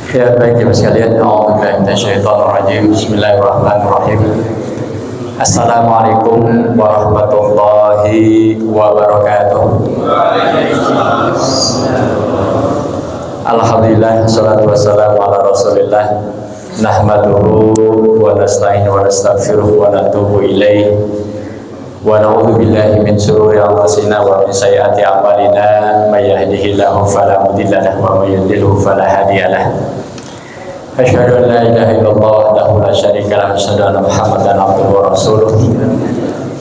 Ya baik ya sekalian, A'udzubillahi minasyaitonirrajim. Bismillahirrahmanirrahim. Assalamualaikum warahmatullahi wabarakatuh. Alhamdulillah, salatu wassalamu ala Rasulillah. Nahmaduhu wa nasta'inu wa nastaghfiruh wa natubu ilaih. Wa na'udzu billahi min shururi anfusina wa min sayyiati a'malina. May yahdihillahu fala mudilla lahu wa may yudlilhu fala hadiya lahu. Asyhadu an la ilaha illallah wahdahu la syarika lahu wa asyhadu anna Muhammadan abduhu wa rasuluh.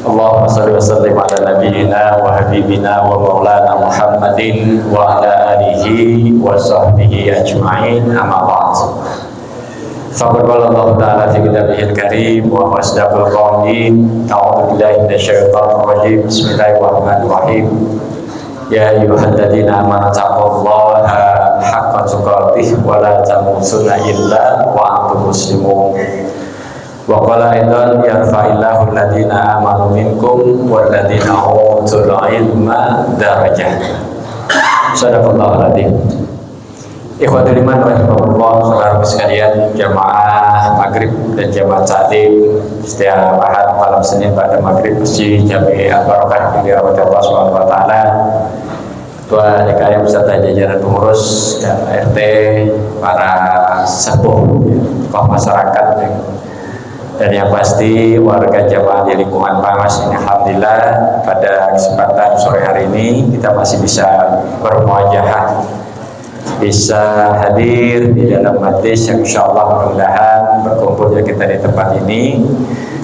Allahumma shalli wa sallim ala nabiyyina wa habibina wa maulana Muhammadin wa ala alihi wa sahbihi ajma'in, amma ba'd. Faqad qala Allah Ta'ala fi kitabihil karim wa huwa asdaqul qa'ilin. A'udzu billahi minasyaitonir rajim. Bismillahirrahmanirrahim. Ya ayyuhalladzina amanu taqullaha haqqa tuqatih wa la tamutunna illa wa antum muslimun. Wa qala aidan yarfa'illahu alladzina amanu minkum walladzina utul ilma darajah. Shadaqallahul adzim. Ikhwatul iman rahimahullah, saudara sekalian, jamaah maghrib dan jamaah ta'lim setiap ahad malam Senin pada maghrib Masjid Jami' Al-Barakah di rahmat Allah Subhanahu wa taala. Ketua DKM beserta jajaran pengurus dan RT, para sepuh, tokoh masyarakat, dan yang pasti warga jamaah di lingkungan Pamas ini, alhamdulillah pada kesempatan sore hari ini kita masih bisa bermuajahah, bisa hadir di dalam majlis yang insyaallah mudah-mudahan berkumpulnya kita di tempat ini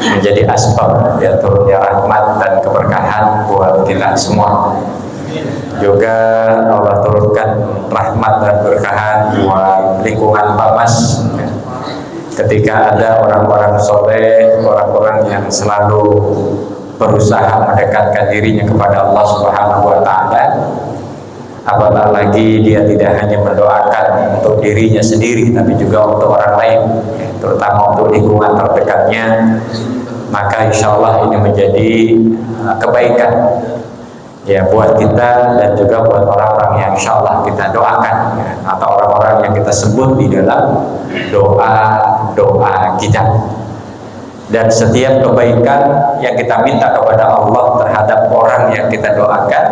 menjadi asbab ya turunnya rahmat dan keberkahan buat kita semua. Juga Allah turunkan rahmat dan keberkahan buat lingkungan Pamas ketika ada orang-orang soleh, orang-orang yang selalu berusaha mendekatkan dirinya kepada Allah Subhanahu wa taala. Apatah lagi dia tidak hanya mendoakan untuk dirinya sendiri, tapi juga untuk orang lain, terutama untuk lingkungan terdekatnya. Maka insya Allah ini menjadi kebaikan ya buat kita dan juga buat orang-orang yang insya Allah kita doakan ya, atau orang-orang yang kita sebut di dalam doa-doa kita. Dan setiap kebaikan yang kita minta kepada Allah terhadap orang yang kita doakan,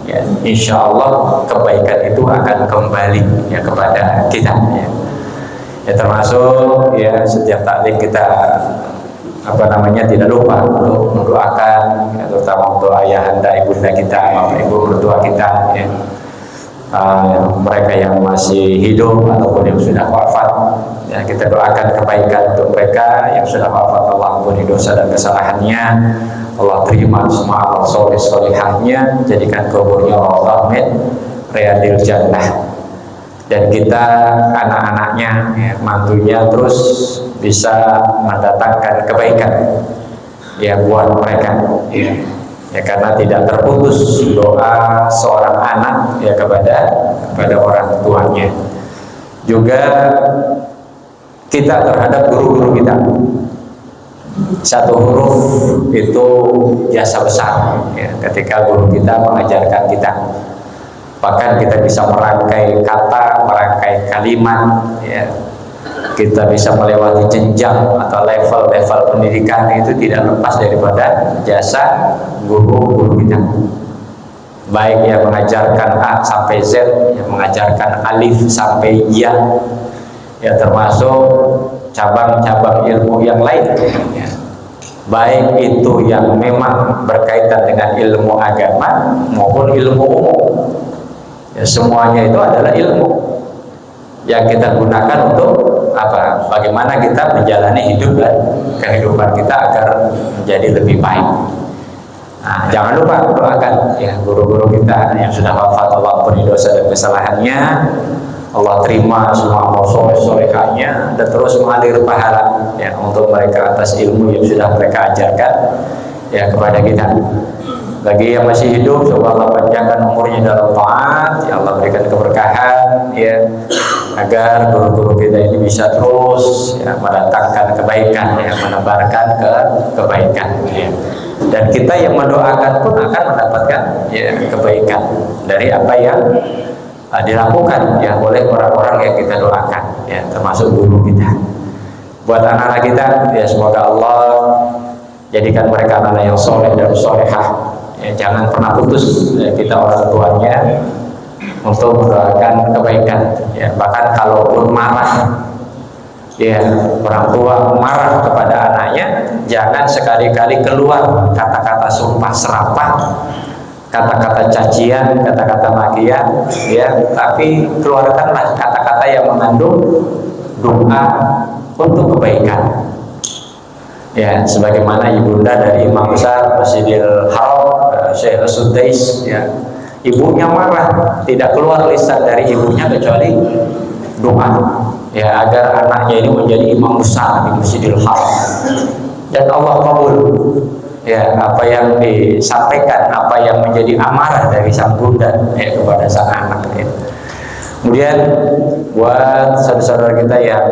ya, insya Allah kebaikan itu akan kembali ya kepada kita. Ya, termasuk ya setiap taklim kita tidak lupa untuk mendoakan, ya, terutama untuk ayahanda, ibunda kita, bapak ibu mertua kita, ya. Mereka yang masih hidup ataupun yang sudah wafat, ya, kita doakan kebaikan untuk mereka yang sudah wafat. Allah ampuni dosa dan kesalahannya, Allah terima semua amal soleh solehahnya, jadikan kuburnya Allah min riyadil jannah. Dan kita anak-anaknya, ya, mantunya terus bisa mendatangkan kebaikan ya buat mereka, ya karena tidak terputus doa seorang anak ya kepada orang tuanya. Juga kita terhadap guru-guru kita, satu huruf itu jasa besar ya, ketika guru kita mengajarkan kita. Bahkan kita bisa merangkai kata, merangkai kalimat, ya. Kita bisa melewati jenjang atau level-level pendidikan, itu tidak lepas daripada jasa guru-guru kita. Baik yang mengajarkan A sampai Z, yang mengajarkan alif sampai ya, ya termasuk cabang-cabang ilmu yang lain, ya. Baik itu yang memang berkaitan dengan ilmu agama maupun ilmu umum. Ya, semuanya itu adalah ilmu yang kita gunakan untuk apa? Bagaimana kita menjalani hidup dan kehidupan kita agar menjadi lebih baik. Nah, jangan lupa doakan ya guru-guru kita yang sudah wafat, Allah ampuni dosa dan kesalahannya, Allah terima semua amal soleh-solehahnya, dan terus mengalir pahala ya untuk mereka atas ilmu yang sudah mereka ajarkan ya kepada kita. Bagi yang masih hidup, semoga Allah panjangkan umurnya dalam taat, ya Allah berikan keberkahan ya agar guru-guru kita ini bisa terus ya mendatangkan kebaikan, ya menebarkan kebaikan, ya. Dan kita yang mendoakan pun akan mendapatkan ya kebaikan dari apa yang dilakukan ya oleh orang-orang yang kita doakan, ya termasuk guru kita. Buat anak-anak kita, ya semoga Allah jadikan mereka anak yang soleh dan solehah. Ya, jangan pernah putus ya, kita orang tuanya untuk mendoakan kebaikan. Ya, bahkan kalaupun marah, ya orang tua marah kepada anaknya, jangan sekali-kali keluar kata-kata sumpah serapah, kata-kata cacian, kata-kata makian, ya, tapi keluarkanlah kata-kata yang mengandung doa untuk kebaikan. Ya, sebagaimana ibunda dari Imam Besar Masjidil Haram, Syekh As-Sudais, ya, ibunya marah, tidak keluar lisan dari ibunya kecuali doa, ya, agar anaknya ini menjadi imam besar di Masjidil Haram, dan Allah kabul ya apa yang disampaikan, apa yang menjadi amarah dari sang bunda ya kepada sang anak ya. Kemudian buat saudara-saudara kita yang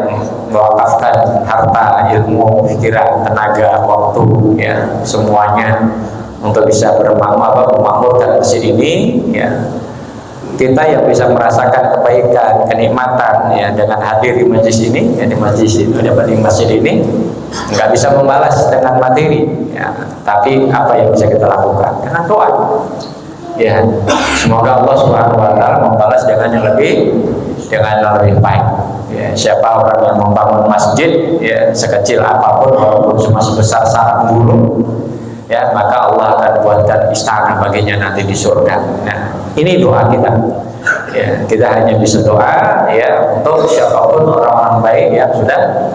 mewakafkan harta, ilmu, pikiran, tenaga, waktu, ya semuanya untuk bisa memakmurkan masjid ini, ya kita yang bisa merasakan kebaikan, kenikmatan ya dengan hadir di majlis ini, ya di majlis itu, di masjid ini, nggak bisa membalas dengan materi, ya, tapi apa yang bisa kita lakukan dengan doa. Ya, semoga Allah Subhanahu wa taala membalas dengan yang lebih baik. Ya, siapa orang yang membangun masjid ya sekecil apapun walaupun cuma sebesar sarang burung, ya maka Allah akan buatkan istana baginya nanti di surga. Nah, ini doa kita. Ya, kita hanya bisa doa ya untuk siapapun orang-orang baik yang sudah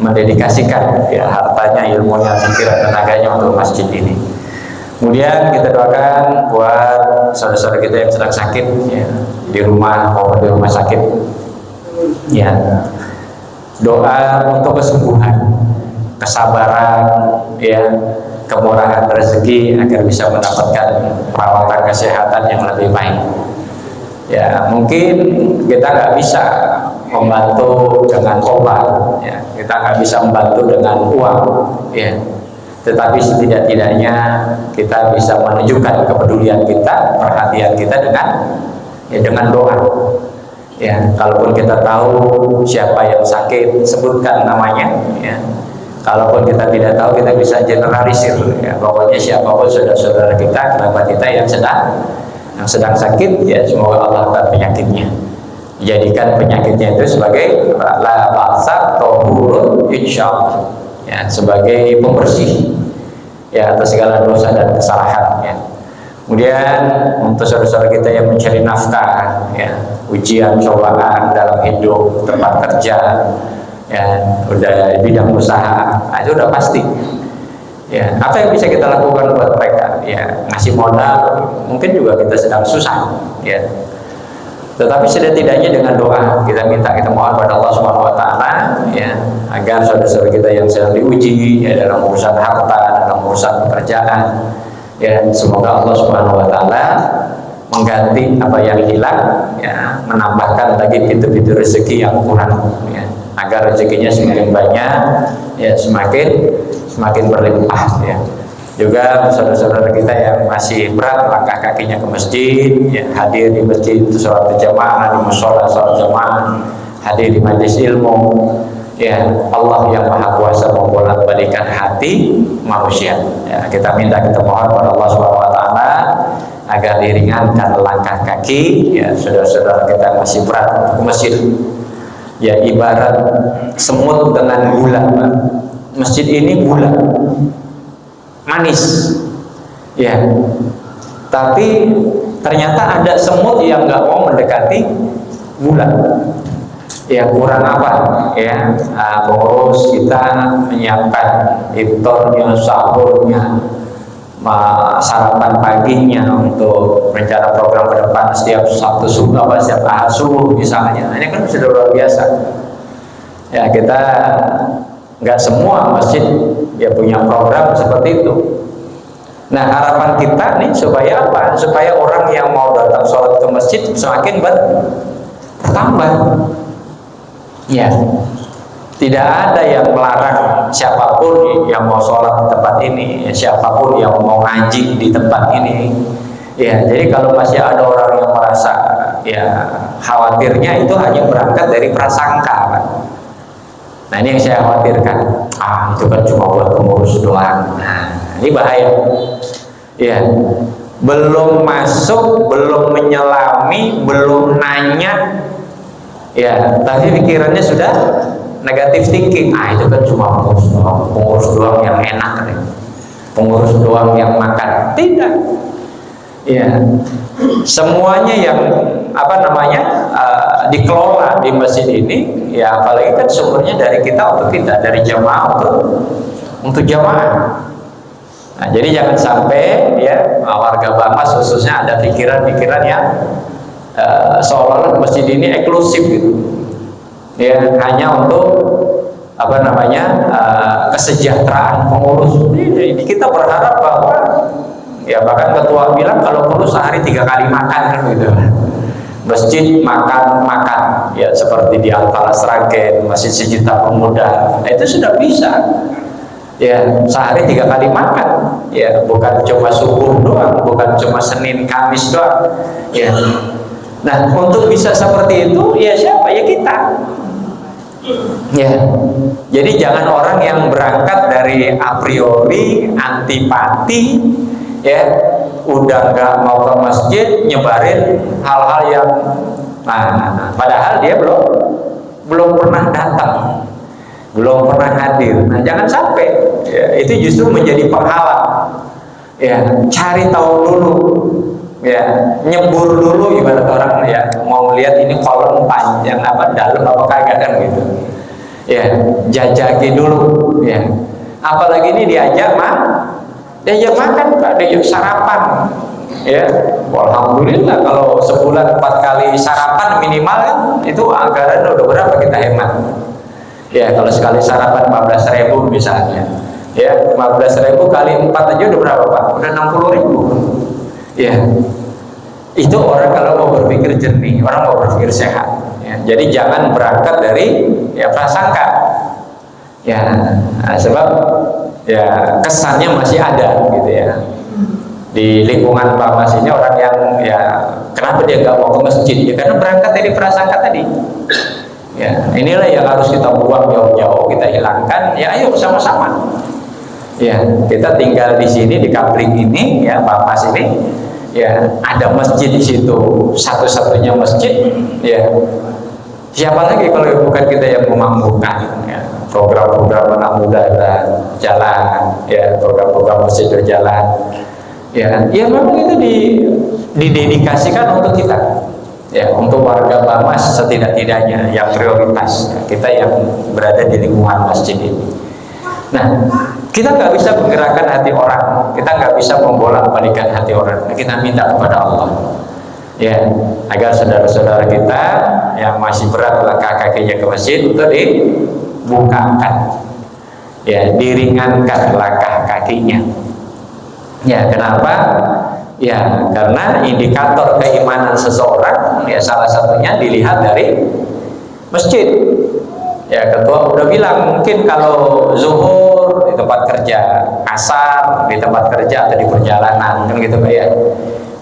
mendedikasikan ya hartanya, ilmunya, pikiran, tenaganya untuk masjid ini. Kemudian kita doakan buat saudara-saudara kita yang sedang sakit ya, di rumah maupun di rumah sakit. Ya, doa untuk kesembuhan, kesabaran, ya, kemurahan rezeki agar bisa mendapatkan perawatan kesehatan yang lebih baik. Ya, mungkin kita nggak bisa membantu dengan obat, ya, kita nggak bisa membantu dengan uang, ya. Tetapi setidak-tidaknya kita bisa menunjukkan kepedulian kita, perhatian kita dengan doa. Ya, kalaupun kita tahu siapa yang sakit, sebutkan namanya. Ya, kalaupun kita tidak tahu, kita bisa generalisir. Ya, pokoknya siapapun saudara-saudara kita, kerabat kita yang sedang sakit, ya semoga Allah angkat penyakitnya. Jadikan penyakitnya itu sebagai la ba'sa tahurun insyaallah. Ya, sebagai pembersih ya atas segala dosa dan kesalahan ya. Kemudian untuk saudara-saudara kita yang mencari nafkah ya, ujian cobaan dalam hidup, tempat kerja ya, udah bidang usaha, nah, itu udah pasti ya. Apa yang bisa kita lakukan buat mereka ya, ngasih modal, mungkin juga kita sedang susah ya, tetapi setidaknya dengan doa kita mohon pada Allah Subhanahu wa taala ya agar saudara-saudara kita yang sedang diuji ya dalam urusan harta, dalam urusan pekerjaan ya, semoga Allah Subhanahu wa taala mengganti apa yang hilang ya, menambahkan lagi pintu-pintu rezeki yang kurang ya, agar rezekinya semakin banyak ya, semakin berlimpah ya. Juga saudara-saudara kita yang masih berat langkah kakinya ke masjid ya, hadir di masjid itu sholat berjamaah, di musola sholat jamaah, hadir di majelis ilmu ya, Allah yang maha kuasa membolak-balikan hati manusia ya, kita mohon pada Allah SWT agar diringankan langkah kaki ya saudara-saudara kita yang masih berat untuk ke masjid ya, ibarat semut dengan gula. Masjid ini gula manis ya, tapi ternyata ada semut yang nggak mau mendekati gula ya, kurang apa ya, pengurus kita menyiapkan iftarnya, sahurnya, sarapan paginya untuk rencana program ke depan setiap Sabtu subuh setiap Ahad subuh misalnya. Ini kan sudah luar biasa ya. Kita nggak semua masjid ya punya program seperti itu. Nah, harapan kita nih supaya apa? Supaya orang yang mau datang sholat ke masjid semakin bertambah ya. Tidak ada yang melarang siapapun yang mau sholat di tempat ini ya, siapapun yang mau ngaji di tempat ini ya. Jadi kalau masih ada orang yang merasa ya khawatirnya itu hanya berangkat dari prasangka, Pak. Nah ini yang saya khawatirkan. Itu kan cuma buat pengurus doang. Nah ini bahaya. Ya, belum masuk, belum menyelami, belum nanya, ya, tapi pikirannya sudah negatif thinking. Itu kan cuma pengurus doang yang enak, pengurus doang yang makan. Tidak. Ya, semuanya yang dikelola di masjid ini, ya apalagi kan sumbernya dari kita untuk kita, dari jamaah untuk jamaah. Nah, jadi jangan sampai ya warga Bamas khususnya ada pikiran-pikiran yang seolah-olah masjid ini eksklusif gitu. Ya, hanya untuk kesejahteraan pengurus. Jadi kita berharap bahwa ya bahkan ketua bilang kalau perlu sehari 3 kali makan kan gitu. Masjid makan ya seperti di Al-Falah Sragen, Masjid Sejuta Pemuda. Nah, itu sudah bisa. Ya, sehari 3 kali makan. Ya, bukan cuma subuh doang, bukan cuma Senin Kamis doang. Ya. Nah, untuk bisa seperti itu ya siapa? Ya kita. Ya. Jadi jangan orang yang berangkat dari a priori antipati, ya udah nggak mau ke masjid nyebarin hal-hal yang padahal dia belum pernah datang, belum pernah hadir. Nah jangan sampai ya, itu justru menjadi penghalang. Ya cari tahu dulu, ya nyebur dulu ibarat orang ya mau lihat ini kolom panjang dalam apa kagak kan gitu. Ya jajaki dulu ya. Apalagi ini diajak makan, Pak, diajak sarapan. Ya, alhamdulillah kalau sebulan 4 kali sarapan minimal kan, itu anggaran udah berapa kita hemat. Ya, kalau sekali sarapan 15.000 misalnya. Ya, 15.000 kali 4 aja udah berapa, Pak? Udah 60.000. Ya. Itu orang kalau mau berpikir jernih, orang mau berpikir sehat. Ya, jadi jangan berangkat dari ya prasangka. Ya, sebab ya kesannya masih ada gitu ya di lingkungan Bamas ini orang yang ya kenapa dia nggak mau ke masjid ya karena berangkat dari prasangka tadi. Ya inilah yang harus kita buang jauh-jauh, kita hilangkan. Ya ayo bersama-sama. Ya kita tinggal di sini di Kapling ini ya Bamas ini ya ada masjid di situ, satu-satunya masjid. Ya siapa lagi kalau bukan kita yang memampukan ya. Program-program anak muda jalan, ya program-program masjid berjalan, ya memang itu didedikasikan untuk kita, ya untuk warga Bamas setidak-tidaknya yang prioritas, ya, kita yang berada di lingkungan masjid ini. Nah, kita nggak bisa menggerakkan hati orang, kita nggak bisa membolak-balikan hati orang, kita minta kepada Allah, ya agar saudara-saudara kita yang masih berat langkah kakinya ke masjid untuk bukakan, ya diringankan langkah kakinya. Ya kenapa? Ya karena indikator keimanan seseorang ya salah satunya dilihat dari masjid. Ya ketua udah bilang mungkin kalau zuhur di tempat kerja, asar di tempat kerja atau di perjalanan kan gitu Pak ya.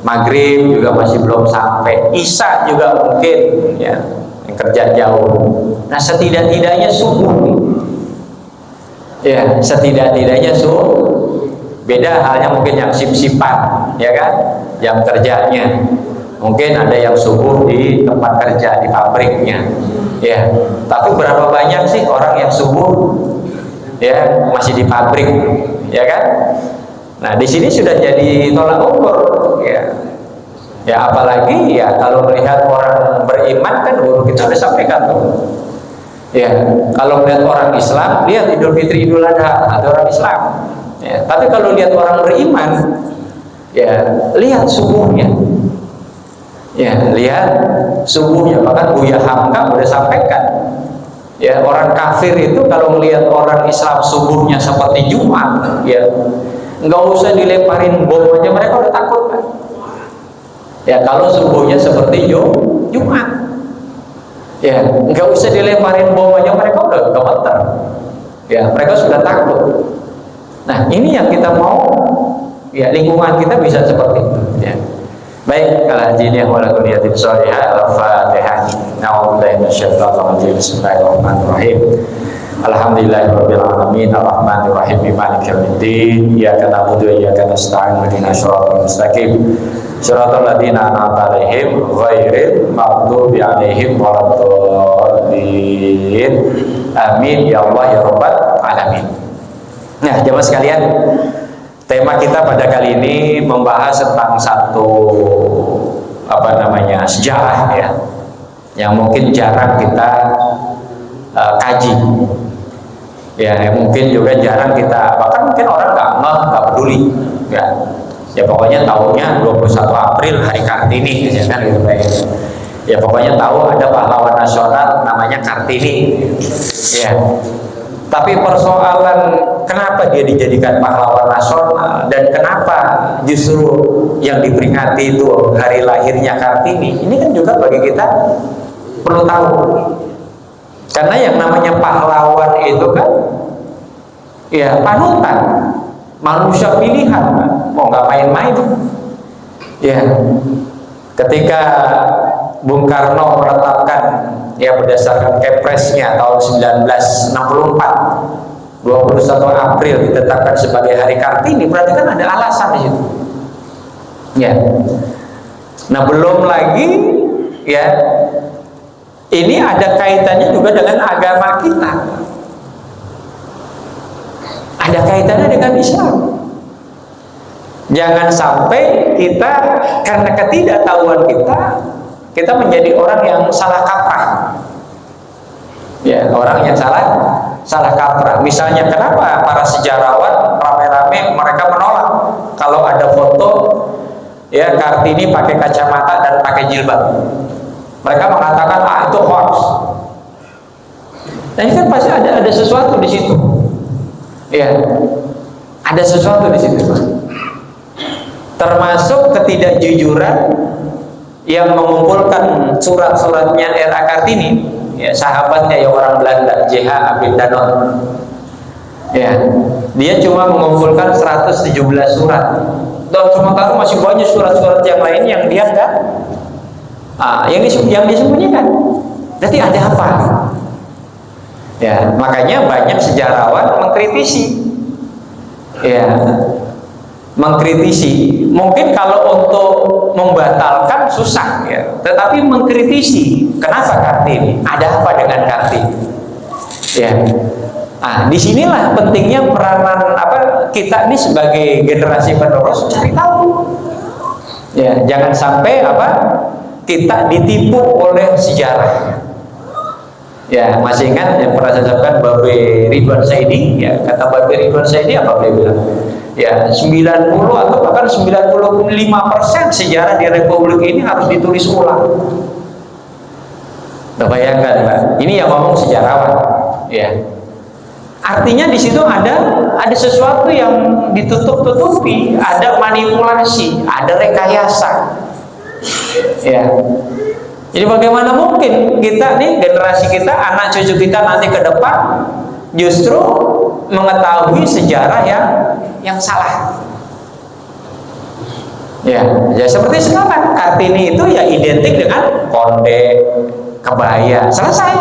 Maghrib juga masih belum sampai, isya juga mungkin ya yang kerja jauh. Nah setidak-tidaknya subuh nih. Ya setidak-tidaknya subuh. Beda halnya mungkin yang sip-sipan ya kan, yang kerjanya mungkin ada yang subuh di tempat kerja di pabriknya ya, tapi berapa banyak sih orang yang subuh ya masih di pabrik ya kan. Nah di sini sudah jadi tolak ukur ya apalagi ya kalau melihat orang beriman kan guru kita sudah sampaikan tuh ya, kalau melihat orang Islam lihat Idul Fitri Idul Adha ada orang Islam ya, tapi kalau lihat orang beriman ya lihat subuhnya ya, lihat subuhnya. Bahkan Buya Hamka udah sampaikan ya orang kafir itu kalau melihat orang Islam subuhnya seperti Jumat ya nggak usah dilemparin bom aja mereka udah takut kan ya, kalau subuhnya seperti Jumat ya nggak usah dilemparin bom aja mereka udah gemeter ya, mereka sudah takut. Nah ini yang kita mau ya, lingkungan kita bisa seperti itu ya. Baik, al-hajiniyah wa lakuniyatin sholihah, al-fatihah. Na'udzubillahi minasyaitonir rajim. Bismillahirrahmanirrahim. Alhamdulillahirabbil alamin, arrahmanirrahim, maliki yaumiddin. Iyyaka na'budu wa iyyaka nasta'in, ihdinas siratal mustaqim. Shiratal ladzina an'amta 'alaihim ghairil maghdubi 'alaihim waladdallin. Amin ya Allah ya rabbal alamin. Nah, jemaah sekalian, tema kita pada kali ini membahas tentang satu sejarah ya, yang mungkin jarang kita kaji ya, mungkin juga jarang kita, bahkan mungkin orang nggak peduli ya pokoknya tahunya 21 April hari Kartini ya kan gitu ya, pokoknya tahu ada pahlawan nasional namanya Kartini ya. Tapi persoalan kenapa dia dijadikan pahlawan nasional dan kenapa justru yang diperingati itu hari lahirnya Kartini, ini kan juga bagi kita perlu tahu. Karena yang namanya pahlawan itu kan ya panutan, manusia pilihan, mau nggak main-main ya. Ketika Bung Karno menetapkan ya berdasarkan Kepresnya tahun 1964, 21 April ditetapkan sebagai hari Kartini, berarti kan ada alasan di situ ya. Nah, belum lagi ya, ini ada kaitannya juga dengan agama kita, ada kaitannya dengan Islam. Jangan sampai kita karena ketidaktahuan kita menjadi orang yang salah kaprah ya, orang yang salah kaprah. Misalnya kenapa para sejarawan rame-rame mereka menolak kalau ada foto ya Kartini pakai kacamata dan pakai jilbab. Mereka mengatakan itu hoax. Nah, ini kan pasti ada sesuatu di situ ya, ada sesuatu di situ, termasuk ketidakjujuran yang mengumpulkan surat-suratnya R.A. Kartini ya, sahabatnya yang orang Belanda, J.H. Abid Danon ya, dia cuma mengumpulkan 117 surat, dan sementara masih banyak surat-surat yang lain yang dia enggak yang disembunyikan. Jadi ada apa ya? Makanya banyak sejarawan mengkritisi ya, mengkritisi. Mungkin kalau untuk membatalkan susah ya, tetapi mengkritisi kenapa Kartini, ada apa dengan Kartini ya. Nah, disinilah pentingnya peranan kita ini sebagai generasi penerus cari tahu ya, jangan sampai kita ditipu oleh sejarah ya. Masih ingat yang pernah saya sampaikan Babe Ridwan Saidi ya, kata Babe Ridwan Saidi apa beliau bilang ya, 90 atau bahkan 95% sejarah di Republik ini harus ditulis ulang. Bayangkan Pak, ini yang ngomong sejarawan ya. Artinya di situ ada sesuatu yang ditutup-tutupi, ada manipulasi, ada rekayasa ya. Jadi bagaimana mungkin kita nih, generasi kita, anak cucu kita nanti ke depan justru mengetahui sejarah yang salah ya. Ya seperti sekarang Kartini itu ya identik dengan konde, kebaya, selesai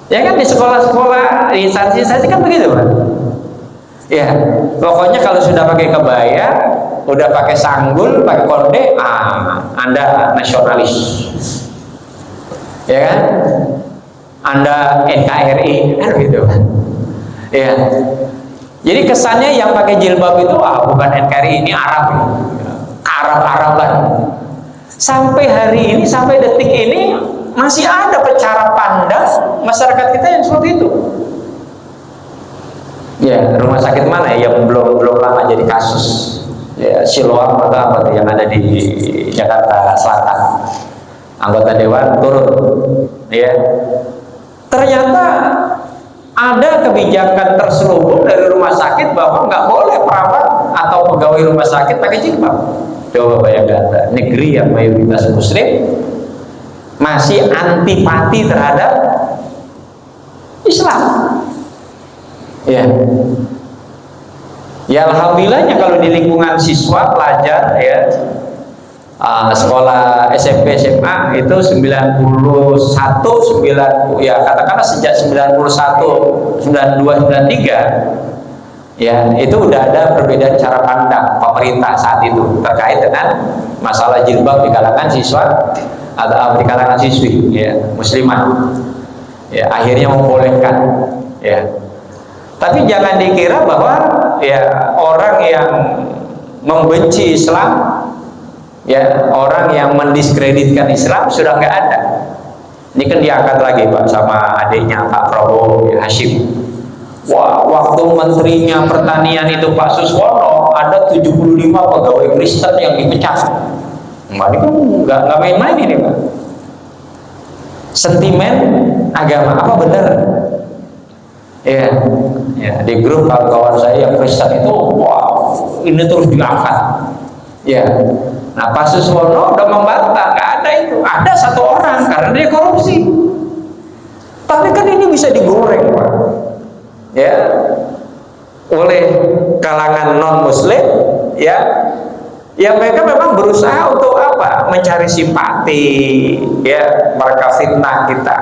ya kan. Di sekolah-sekolah, di instansi-instansi kan begitu kan ya. Pokoknya kalau sudah pakai kebaya, udah pakai sanggul, pakai konde, Anda nasionalis ya kan, Anda NKRI kan gitu kan ya. Jadi kesannya yang pakai jilbab itu bukan NKRI, ini Arab, Arab-Araban. Sampai hari ini, sampai detik ini masih ada cara pandang masyarakat kita yang seperti itu ya. Rumah sakit mana yang belum lama jadi kasus ya, Siloam atau apa yang ada di Jakarta Selatan, anggota dewan turun ya, ternyata ada kebijakan terselubung dari rumah sakit bahwa nggak boleh perawat atau pegawai rumah sakit pakai jilbab. Coba bayangkan, negeri yang mayoritas muslim masih antipati terhadap Islam ya. Ya alhamdulillahnya kalau di lingkungan siswa pelajar ya, sekolah SMP SMA itu 91 ya katakanlah sejak 91 92 93 ya itu udah ada perbedaan cara pandang pemerintah saat itu terkait dengan masalah jilbab di kalangan siswa atau di kalangan siswi ya muslimah ya akhirnya membolehkan ya. Tapi jangan dikira bahwa ya orang yang membenci Islam ya orang yang mendiskreditkan Islam sudah nggak ada. Ini kan diangkat lagi Pak sama adiknya Pak Prabowo ya, Hashim. Wah, waktu menterinya pertanian itu Pak Suswono ada 75 pegawai Kristen yang dipecat. Nah, ini kan nggak main-main ini Pak. Sentimen agama apa benar? Ya, ya di grup kawan-kawan saya yang Kristen itu, wow, ini terus diangkat. Ya, nah Pak Suswono udah membantah, nggak ada itu. Ada satu orang karena dia korupsi. Tapi kan ini bisa digoreng Pak. Ya, oleh kalangan non Muslim, ya, ya mereka memang berusaha untuk apa? Mencari simpati, ya, mereka fitnah kita.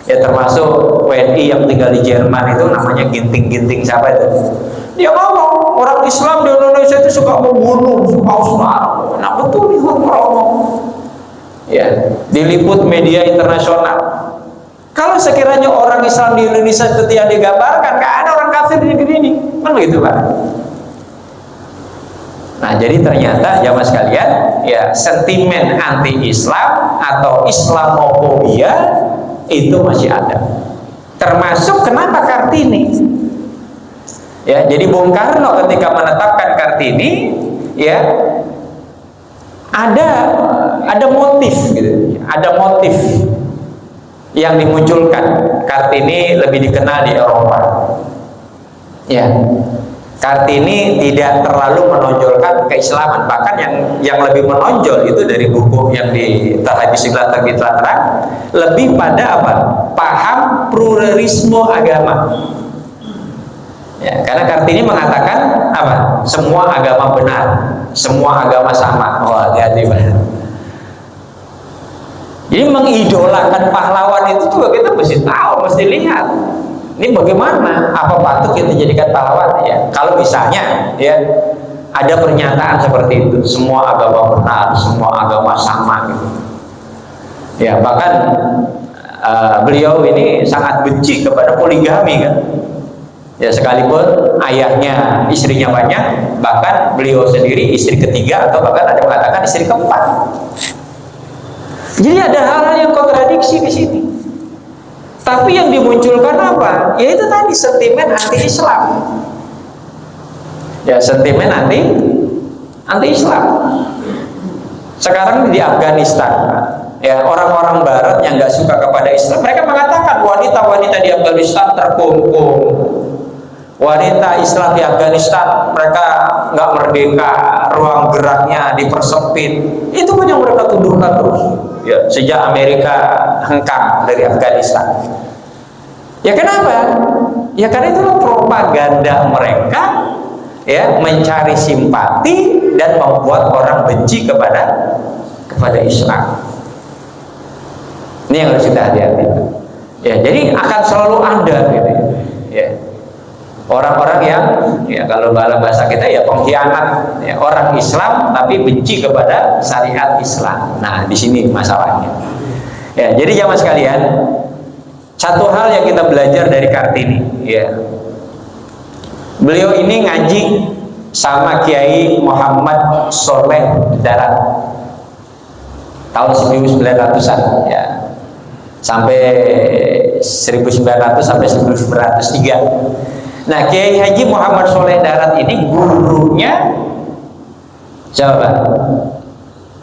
Ya termasuk WNI yang tinggal di Jerman itu namanya Ginting siapa itu? Dia ngomong orang Islam di Indonesia itu suka membunuh, suka usmar. Nah betul nih ngomong. Ya diliput media internasional. Kalau sekiranya orang Islam di Indonesia seperti yang digambarkan, nggak ada orang kafir di negeri ini, kan begitu Pak? Nah jadi ternyata jamaah sekalian, ya sentimen anti-Islam atau Islamofobia itu masih ada. Termasuk kenapa Kartini? Ya, jadi Bung Karno ketika menetapkan Kartini, ya ada motif, gitu. Ada motif yang dimunculkan. Kartini lebih dikenal di Eropa. Ya, Kartini tidak terlalu menonjolkan keislaman, bahkan yang lebih menonjol itu dari buku yang terbit terang lebih pada apa? Paham pluralisme agama. Ya, karena Kartini mengatakan apa? Semua agama benar, semua agama sama. Oh, hati-hati banget. Jadi mengidolakan pahlawan itu juga kita mesti tahu, mesti lihat. Ini bagaimana? Apa patut kita jadikan pahlawan? Ya, kalau misalnya, ya ada pernyataan seperti itu, semua agama benar, semua agama sama, gitu. Ya, bahkan beliau ini sangat benci kepada poligami, kan? Ya, sekalipun ayahnya istrinya banyak, bahkan beliau sendiri istri ketiga atau bahkan ada yang mengatakan istri keempat. Jadi ada hal-hal yang kontradiksi di sini. Tapi yang dimunculkan apa? Yaitu tadi sentimen anti-Islam. Ya, sentimen anti-Islam. Sekarang di Afghanistan, ya orang-orang Barat yang nggak suka kepada Islam, mereka mengatakan wanita-wanita di Afghanistan terkungkung. Wanita Islam di Afghanistan mereka nggak merdeka, ruang geraknya dipersempit. Itu pun yang mereka tuduhkan terus. Ya, sejak Amerika hengkang dari Afghanistan. Ya kenapa? Ya karena itu propaganda mereka, ya mencari simpati dan membuat orang benci kepada Islam. Ini yang harus kita hati-hati. Ya, jadi akan selalu ada gitu. Ya. Orang-orang yang ya kalau dalam bahasa kita ya pengkhianat, ya, orang Islam tapi benci kepada syariat Islam. Nah, di sini masalahnya. Ya, jadi jamaah sekalian, satu hal yang kita belajar dari Kartini, ya. Beliau ini ngaji sama Kiai Muhammad Soleh Darat tahun 1900-an, ya. Sampai 1900 sampai 1903. Nah, Kiai Haji Muhammad Soleh Darat ini gurunya siapa?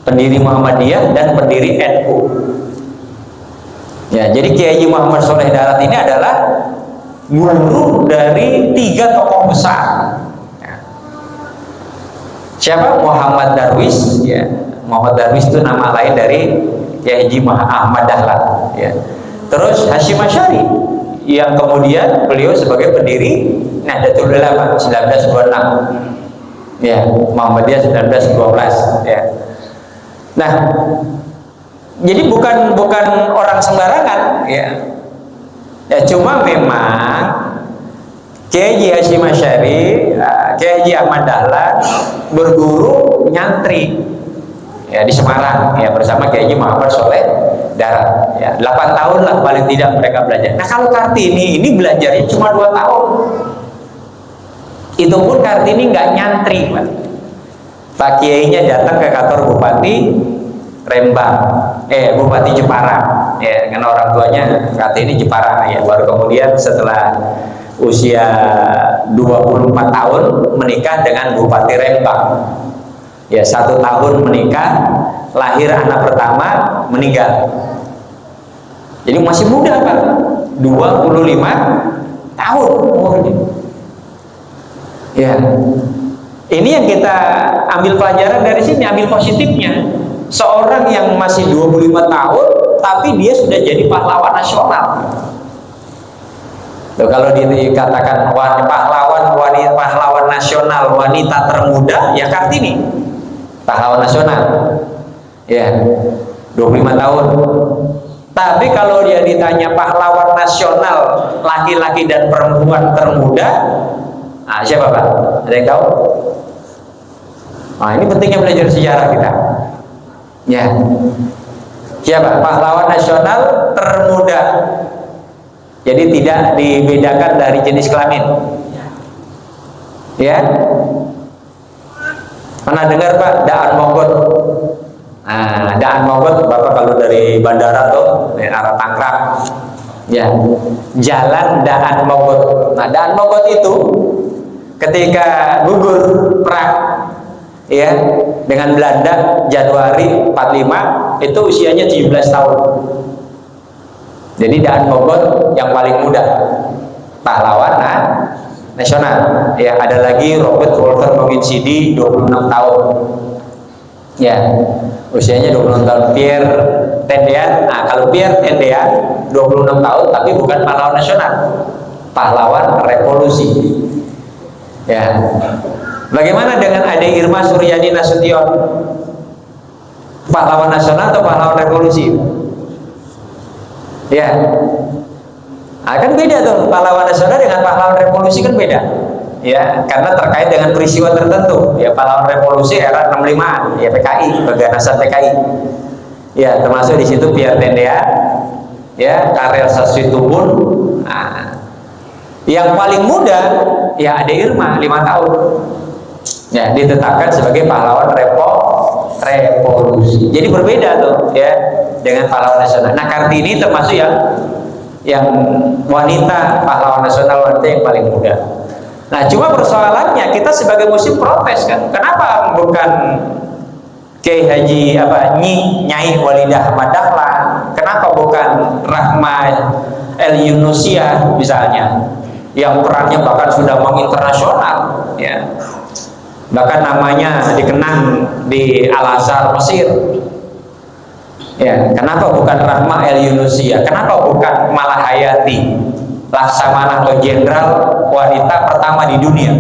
Pendiri Muhammadiyah dan pendiri NU. Ya, jadi Kiai Haji Muhammad Soleh Darat ini adalah guru dari 3 tokoh besar. Ya. Siapa? Muhammad Darwis. Ya, Muhammad Darwis itu nama lain dari Kiai Haji Ahmad Dahlan. Ya. Terus Hasyim Asy'ari, yang kemudian beliau sebagai pendiri Nahdlatul Ulama 1926, ya Muhammadiyah 1912, ya. Nah, jadi bukan orang sembarangan ya. Ya cuma memang Kiai Haji Hashim Asy'ari, Kiai Haji Ahmad Dahlan berguru nyantri ya di Semarang ya bersama Kiai Haji Muhammad Soleh Darat ya 8 tahun lah paling tidak mereka belajar. Nah kalau Kartini ini belajarnya cuma 2 tahun, itu pun Kartini nggak nyantri Pak Kiainya datang ke kantor Bupati Rembang, Bupati Jepara ya, dengan orang tuanya Kartini Jepara ya, baru kemudian setelah usia 24 tahun menikah dengan Bupati Rembang ya, 1 tahun menikah, lahir anak pertama, meninggal. Jadi masih muda Pak, 25 tahun umurnya ya. Ini yang kita ambil pelajaran dari sini, ambil positifnya. Seorang yang masih 25 tahun tapi dia sudah jadi pahlawan nasional. Loh, kalau dikatakan pahlawan nasional wanita termuda ya Kartini, pahlawan nasional ya 25 tahun. Tapi kalau dia ditanya pahlawan nasional laki-laki dan perempuan termuda, nah, siapa Pak? Ada yang tahu? Nah, ini pentingnya belajar sejarah kita ya. Siapa? Pahlawan nasional termuda, jadi tidak dibedakan dari jenis kelamin ya. Pernah dengar Pak Daan Mogot? Nah, Daan Mogot Bapak kalau dari bandara tuh dari arah Tangerang ya, jalan Daan Mogot. Nah Daan Mogot itu ketika gugur perang ya dengan Belanda Januari 45 itu usianya 17 tahun. Jadi Daan Mogot yang paling muda, pahlawan nasional ya. Ada lagi Robert Walter Moginsidi 26 tahun ya, usianya 26 tahun. Pierre Tendean, nah kalau Pierre Tendean 26 tahun tapi bukan pahlawan nasional, pahlawan revolusi ya. Bagaimana dengan Ade Irma Suryani Nasution, pahlawan nasional atau pahlawan revolusi ya? Nah, kan beda tuh, pahlawan nasional dengan pahlawan revolusi kan beda ya, karena terkait dengan peristiwa tertentu ya. Pahlawan revolusi era 65-an ya, PKI, keganasan PKI ya, termasuk di situ Pierre Tendean ya, Karel Sasmitubun. Nah, yang paling muda ya Ade Irma 5 tahun ya, ditetapkan sebagai pahlawan revolusi. Jadi berbeda tuh ya dengan pahlawan nasional. Nah Kartini termasuk yang wanita, pahlawan nasional wanita yang paling muda. Nah cuma persoalannya kita sebagai muslim protes kan, kenapa bukan Kiai Haji Nyai Walidah Ahmad Dahlan, kenapa bukan Rahma El Yunusiah misalnya, yang perannya bahkan sudah menginternasional ya, bahkan namanya dikenang di Al-Azhar Mesir ya. Kenapa bukan Rahma El Yunusiah, kenapa bukan Malahayati, Laksamana atau jenderal wanita pertama di dunia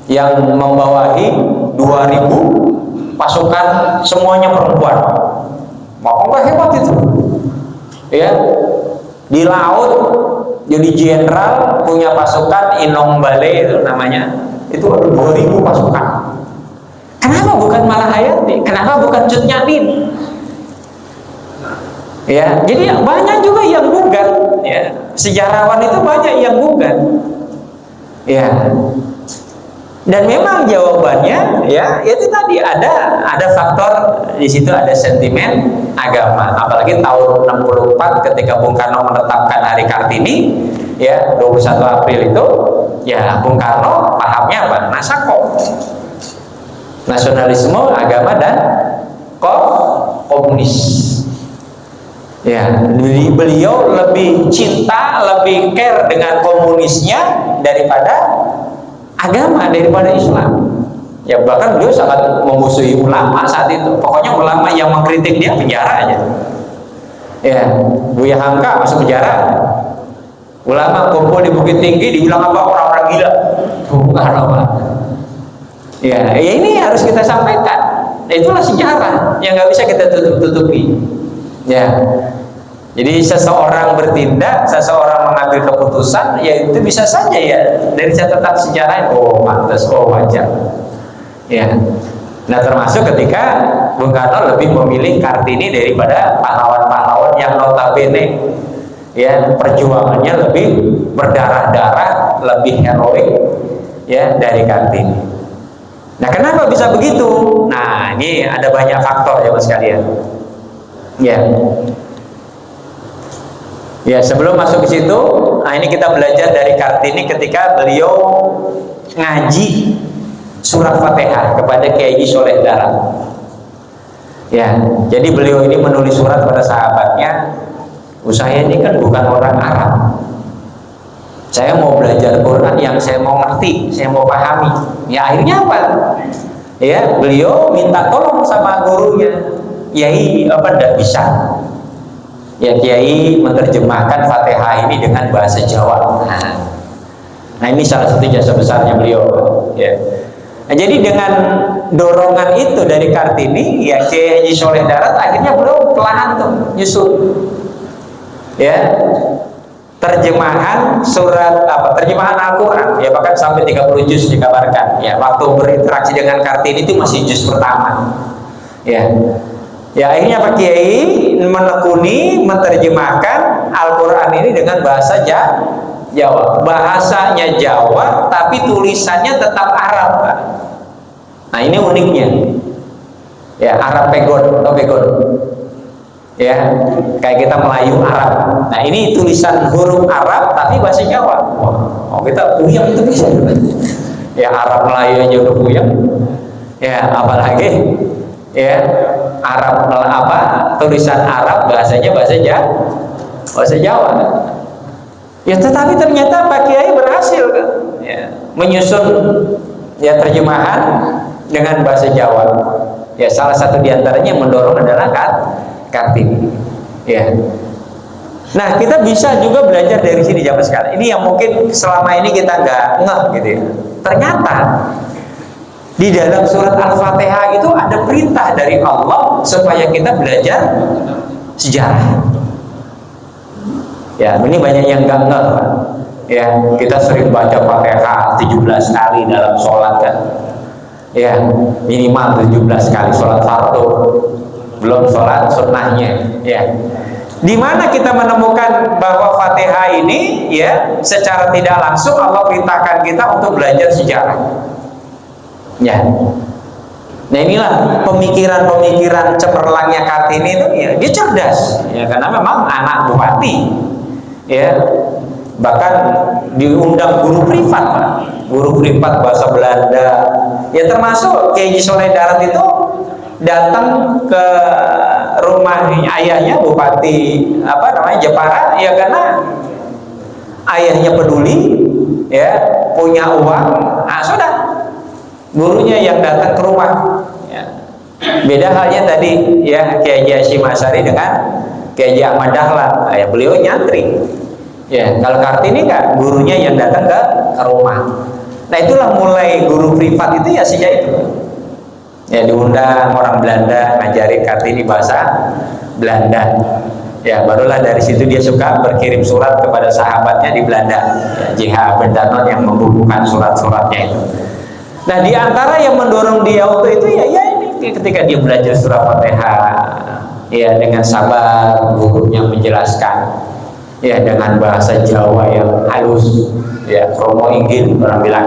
yang membawahi 2000 pasukan semuanya perempuan. Mau nggak hebat itu ya, di laut jadi jenderal, punya pasukan Inong Bale itu namanya, itu ada 2000 pasukan. Kenapa bukan Malahayati, kenapa bukan Cut Nyatin ya? Jadi banyak juga yang gugat ya, sejarawan itu banyak yang gugat ya. Dan memang jawabannya ya itu tadi, ada faktor di situ, ada sentimen agama. Apalagi tahun 64 ketika Bung Karno menetapkan Hari Kartini ya, 21 April itu ya, Bung Karno pahamnya apa? Nasako, nasionalisme, agama, dan komunis ya. Beliau lebih cinta, lebih care dengan komunisnya daripada agama, daripada Islam ya. Bahkan beliau sangat memusuhi ulama saat itu. Pokoknya ulama yang mengkritik dia penjara aja ya. Buya Hamka masuk penjara, ulama kumpul di Bukit Tinggi dibilang apa? Orang-orang gila, bukan apa ya. Ini harus kita sampaikan Nah, itulah sejarah yang nggak bisa kita tutupi. Ya. Jadi seseorang bertindak, seseorang mengambil keputusan, ya itu bisa saja ya dari catatan sejarah. Oh pantas, oh wajar. Ya. Nah termasuk ketika Bung Karno lebih memilih Kartini daripada pahlawan-pahlawan yang notabene ya perjuangannya lebih berdarah-darah, lebih heroik ya dari Kartini. Nah kenapa bisa begitu? Nah ini ada banyak faktor ya mas sekalian. Ya. Ya sebelum masuk ke situ, nah ini kita belajar dari Kartini ketika beliau ngaji surat Fatihah kepada Kiai Soleh Darat. Ya, jadi beliau ini menulis surat pada sahabatnya. Saya ini kan bukan orang Arab. Saya mau belajar Quran yang saya mau ngerti, saya mau pahami. Ya akhirnya apa? Ya beliau minta tolong sama gurunya. Kiai tidak bisa. Ya Kiai menerjemahkan Fatihah ini dengan bahasa Jawa. Nah ini salah satu jasa besarnya beliau. Ya. Nah, jadi dengan dorongan itu dari Kartini, ya Kiai Haji Soleh Darat akhirnya beliau perlahan tuh nyusun. Ya terjemahan surat terjemahan Al-Quran ya bahkan sampai 30 juz dikabarkan. Ya waktu berinteraksi dengan Kartini itu masih juz pertama. Ya akhirnya Pak Kiai menekuni menerjemahkan Al-Quran ini dengan bahasa Jawa. Bahasanya Jawa tapi tulisannya tetap Arab, Pak. Nah ini uniknya. Ya Arab pegon atau pegon. Ya kayak kita Melayu Arab. Nah ini tulisan huruf Arab tapi bahasa Jawa. Oh kita puyeng itu bisa. Ya Arab Melayu aja udah puyeng. Ya apalagi ya Arab tulisan Arab bahasanya bahasa Jawa. Ya tetapi ternyata Pak Kiai berhasil kan ya, menyusun ya terjemahan dengan bahasa Jawa. Ya salah satu diantaranya mendorong adalah Kartini. Ya. Nah kita bisa juga belajar dari sini zaman sekarang. Ini yang mungkin selama ini kita nggak ngeh gitu ya. Ternyata di dalam surat Al-Fatihah itu ada perintah dari Allah supaya kita belajar sejarah. Ya, ini banyak yang nggak ngeh. Ya, kita sering baca Fatihah 17 kali dalam sholat kan. Ya, minimal 17 kali sholat fardu. Belum sholat sunnahnya. Ya. Di mana kita menemukan bahwa Fatihah ini ya secara tidak langsung Allah perintahkan kita untuk belajar sejarah. Ya. Nah inilah pemikiran-pemikiran cemerlangnya Kartini itu ya dia cerdas ya karena memang anak bupati ya bahkan diundang guru privat Pak. Guru privat bahasa Belanda ya termasuk Kiai Soleh Darat itu datang ke rumah ayahnya bupati Jepara ya karena ayahnya peduli ya punya uang sudah gurunya yang datang ke rumah ya. Beda halnya tadi ya Kiai Haji Hasyim Asy'ari dengan Kiai Haji Ahmad Dahlan ya beliau nyantri ya kalau Kartini enggak gurunya yang datang ke rumah. Nah itulah mulai guru privat itu ya sejak itu ya diundang orang Belanda ngajarin Kartini bahasa Belanda ya barulah dari situ dia suka berkirim surat kepada sahabatnya di Belanda ya, J.H. Bendanon yang membukukan surat-suratnya itu. Nah di antara yang mendorong dia waktu itu ya ini ketika dia belajar surah Fatihah ya dengan sabar gurunya menjelaskan ya dengan bahasa Jawa yang halus ya kromo inggil orang bilang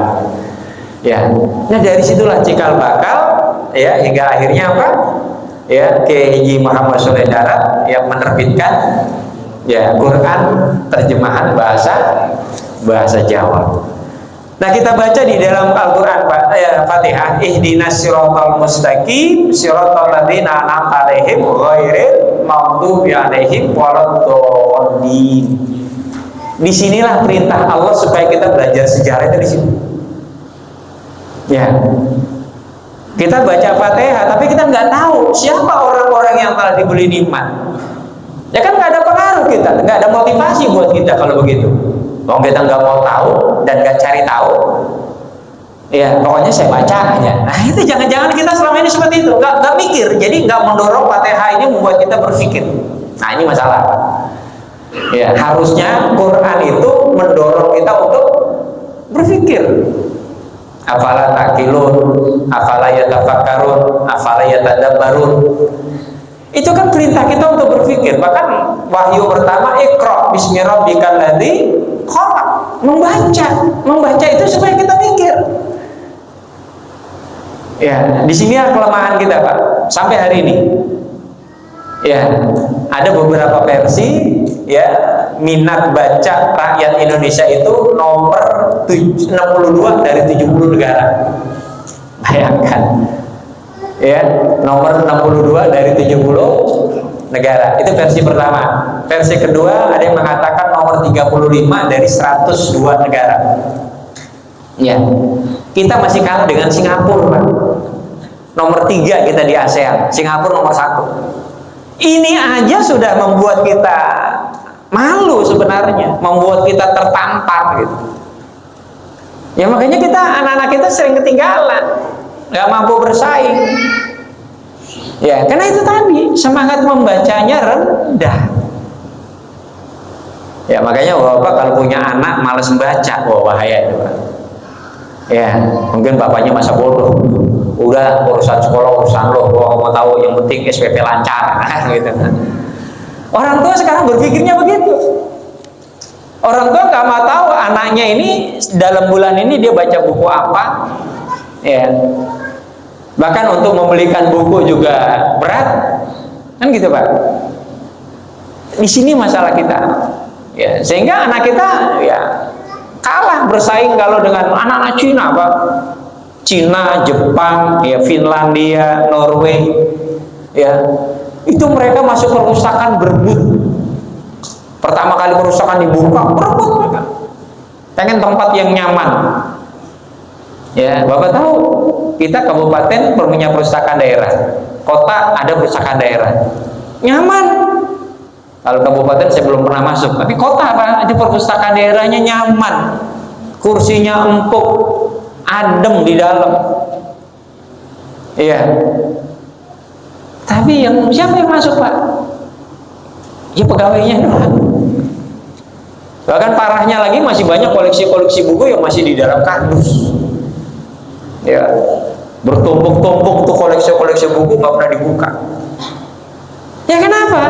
ya. Nah dari situlah cikal bakal ya hingga akhirnya apa ya Kiai Haji Muhammad Soleh Darat yang menerbitkan ya Quran terjemahan bahasa Jawa. Nah kita baca di dalam Al-Quran Fatihah ihdinas siratal mustaqim siratal ladzina an'amta 'alaihim ghairil maghdubi 'alaihim waladdallin. Disinilah perintah Allah supaya kita belajar sejarah itu di sini. Ya. Kita baca Fatihah tapi kita nggak tahu siapa orang-orang yang telah diberi nikmat. Ya kan nggak ada pengaruh kita, nggak ada motivasi buat kita kalau begitu. Kalau kita nggak mau tahu dan nggak cari tahu, Ya, pokoknya saya baca aja. Nah, itu jangan-jangan kita selama ini seperti itu, nggak mikir, jadi nggak mendorong Fatihah ini membuat kita berpikir. Nah, ini masalah. Ya, harusnya Quran itu mendorong kita untuk berpikir. Afala taqilun, afala yatafakkarun, afala yatadabbarun. Itu kan perintah kita untuk berpikir. Bahkan wahyu pertama, Iqra bismi rabbikal ladzi khalaq. Membaca itu supaya kita mikir. Ya, di sini kelemahan kita, Pak. Sampai hari ini. Ya, ada beberapa versi ya, minat baca rakyat Indonesia itu nomor 62 dari 70 negara. Bayangkan. Ya, nomor 62 dari 70 negara. Itu versi pertama. Versi kedua ada yang mengatakan nomor 35 dari 102 negara. Ya. Kita masih kalah dengan Singapura, Pak. Nomor 3 kita di ASEAN, Singapura nomor 1. Ini aja sudah membuat kita malu sebenarnya, membuat kita tertampar gitu. Ya makanya kita, anak-anak kita sering ketinggalan, nggak mampu bersaing. Ya, karena itu tadi semangat membacanya rendah. Ya makanya Bapak kalau punya anak malas membaca, wah bahaya itu, Pak. Ya, mungkin bapaknya masa bodoh. Udah urusan sekolah urusan lo, gua mau tahu, yang penting SPP lancar gitu kan. Orang tua sekarang berpikirnya begitu. Orang tua nggak mau tahu anaknya ini dalam bulan ini dia baca buku apa, ya. Bahkan untuk membelikan buku juga berat, kan gitu, Pak. Di sini masalah kita, ya. Sehingga anak kita ya kalah bersaing kalau dengan anak-anak Cina, Pak. Cina, Jepang, ya Finlandia, Norway, ya itu mereka masuk perpustakaan berebut. Pertama kali perpustakaan dibuka, berebut mereka. Pengen tempat yang nyaman. Ya, Bapak tahu kita kabupaten punya perpustakaan daerah, kota ada perpustakaan daerah, nyaman. Kalau kabupaten saya belum pernah masuk, tapi kota Pak, itu perpustakaan daerahnya nyaman, kursinya empuk, adem di dalam. Iya. Tapi yang siapa yang masuk, Pak? Ya pegawainya doang. Bahkan parahnya lagi masih banyak koleksi-koleksi buku yang masih di dalam kardus. Ya. Bertumpuk-tumpuk tuh koleksi-koleksi buku nggak pernah dibuka. Ya kenapa?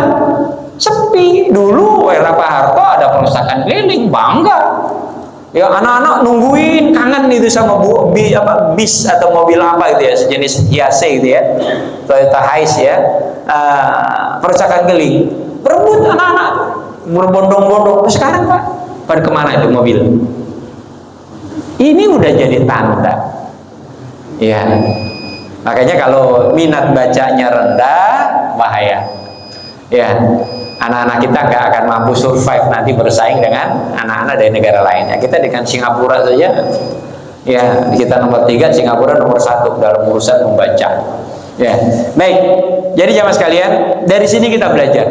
Sepi. Dulu era Pak Harto ada perpustakaan keliling, bangga. Ya anak-anak nungguin, kangen itu sama bis atau mobil apa gitu ya, sejenis Hiace gitu ya, Toyota Hiace ya, perpustakaan keliling, berebut anak-anak, berbondong-bondong. Sekarang Pak, pada kemana itu mobil? Ini udah jadi tanda, ya. Makanya kalau minat bacanya rendah, bahaya, ya. Anak-anak kita nggak akan mampu survive nanti bersaing dengan anak-anak dari negara lainnya. Kita dengan Singapura saja, ya kita nomor 3, Singapura nomor 1 dalam urusan membaca. Ya, baik. Jadi jamaah sekalian, dari sini kita belajar,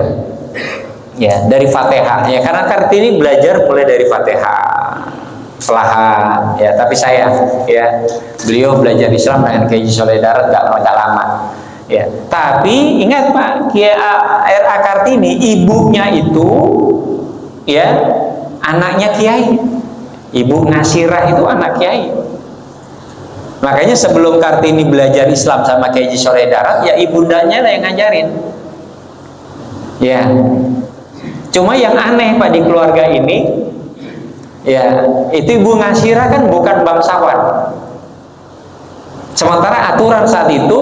ya dari Fatihah. Ya karena Kartini belajar mulai dari Fatihah, perlahan. Ya tapi saya, ya beliau belajar Islam dengan Kiai Soleh Darat nggak lama. Ya, tapi ingat Pak, Kiai R.A. Kartini ibunya itu ya anaknya Kiai. Ibu Ngasirah itu anak Kiai. Makanya sebelum Kartini belajar Islam sama Kiai Soleh Darat, ya ibundanya lah yang ngajarin. Ya. Cuma yang aneh Pak di keluarga ini, ya itu Ibu Ngasirah kan bukan bangsawan. Sementara aturan saat itu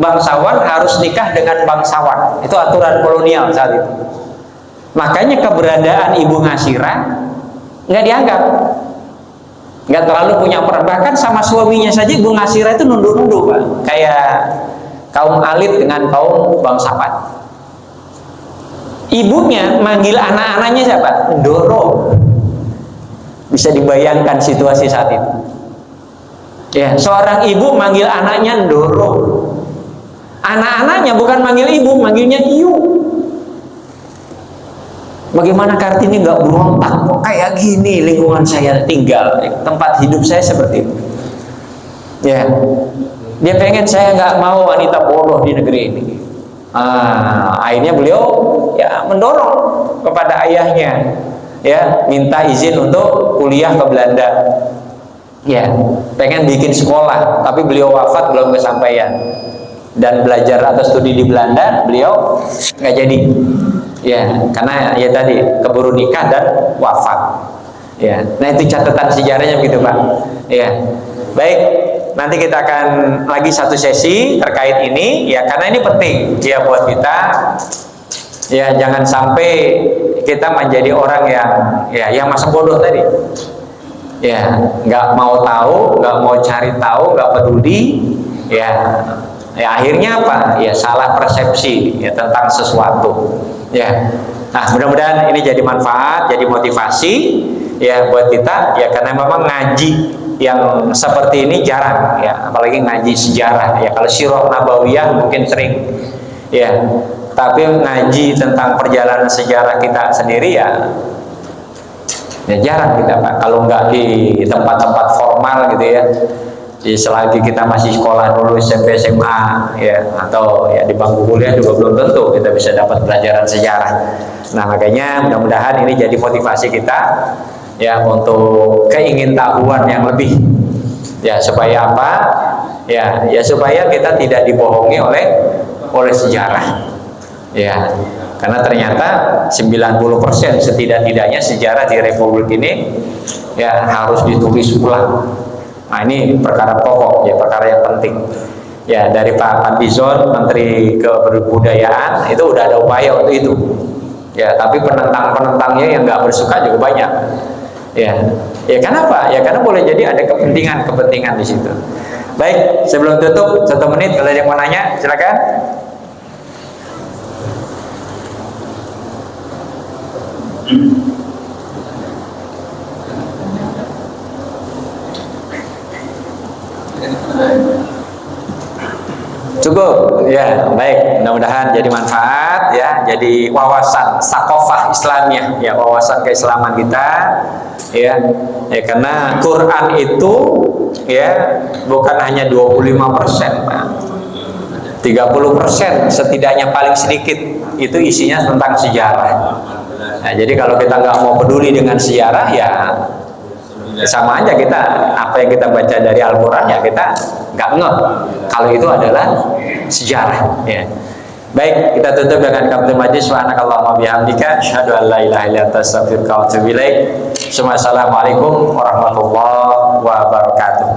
bangsawan harus nikah dengan bangsawan. Itu aturan kolonial saat itu. Makanya keberadaan Ibu Ngasirah nggak dianggap, nggak terlalu punya peran. Bahkan sama suaminya saja Ibu Ngasirah itu nunduk-nunduk Pak, kayak kaum alit dengan kaum bangsawan. Ibunya manggil anak-anaknya siapa? Ndoro. Bisa dibayangkan situasi saat itu. Ya, seorang ibu manggil anaknya Ndoro. Anak-anaknya bukan manggil ibu, manggilnya Iu. Bagaimana Kartini nggak berontak? Kok kayak gini lingkungan saya tinggal, tempat hidup saya seperti itu. Ya, dia pengen, saya nggak mau wanita bodoh di negeri ini. Akhirnya beliau ya mendorong kepada ayahnya, ya minta izin untuk kuliah ke Belanda. Ya, pengen bikin sekolah, tapi beliau wafat belum kesampaian. Dan belajar atau studi di Belanda beliau nggak jadi. Ya, karena ya tadi keburu nikah dan wafat. Ya, nah itu catatan sejarahnya begitu Pak. Ya, baik. Nanti kita akan lagi satu sesi terkait ini, ya karena ini penting ya buat kita. Ya, jangan sampai kita menjadi orang yang masa bodoh tadi. Ya, nggak mau tahu, nggak mau cari tahu, nggak peduli. Ya, akhirnya apa? Ya salah persepsi ya tentang sesuatu. Ya, nah mudah-mudahan ini jadi manfaat, jadi motivasi ya buat kita. Ya karena memang ngaji yang seperti ini jarang ya, apalagi ngaji sejarah ya. Kalau sirah nabawiyah mungkin sering ya, tapi ngaji tentang perjalanan sejarah kita sendiri ya jarang kita Pak. Kalau nggak di tempat-tempat formal gitu ya, selagi kita masih sekolah dulu SMP SMA ya, atau ya di bangku kuliah juga belum tentu kita bisa dapat pelajaran sejarah. Nah makanya mudah-mudahan ini jadi motivasi kita ya untuk keingintahuan yang lebih ya, supaya apa ya supaya kita tidak dibohongi oleh sejarah ya, karena ternyata 90% setidak-tidaknya sejarah di Republik ini ya harus ditulis ulang. Nah ini perkara pokok ya, perkara yang penting ya. Dari Pak Fadlizon Menteri Kebudayaan itu udah ada upaya untuk itu ya, tapi penentang-penentangnya yang nggak bersuka juga banyak. Ya kenapa? Ya karena boleh jadi ada kepentingan di situ. Baik, sebelum tutup 1 menit kalau ada yang mau nanya silakan. Cukup ya, baik, mudah-mudahan jadi manfaat ya, jadi wawasan sakofah Islamiyah ya, wawasan keislaman kita ya, karena Quran itu ya bukan hanya 25% Pak, 30% setidaknya paling sedikit itu isinya tentang sejarah. Nah, jadi kalau kita nggak mau peduli dengan sejarah ya sama aja kita, apa yang kita baca dari Al-Quran ya kita nggak ngeh kalau itu adalah sejarah ya. Baik, kita tutup dengan kalimat majlis. Subhanakallahumma bihamdika asyhadu an la ilaha illa anta astaghfiruka wa atubu ilaik. Assalamualaikum warahmatullahi wabarakatuh.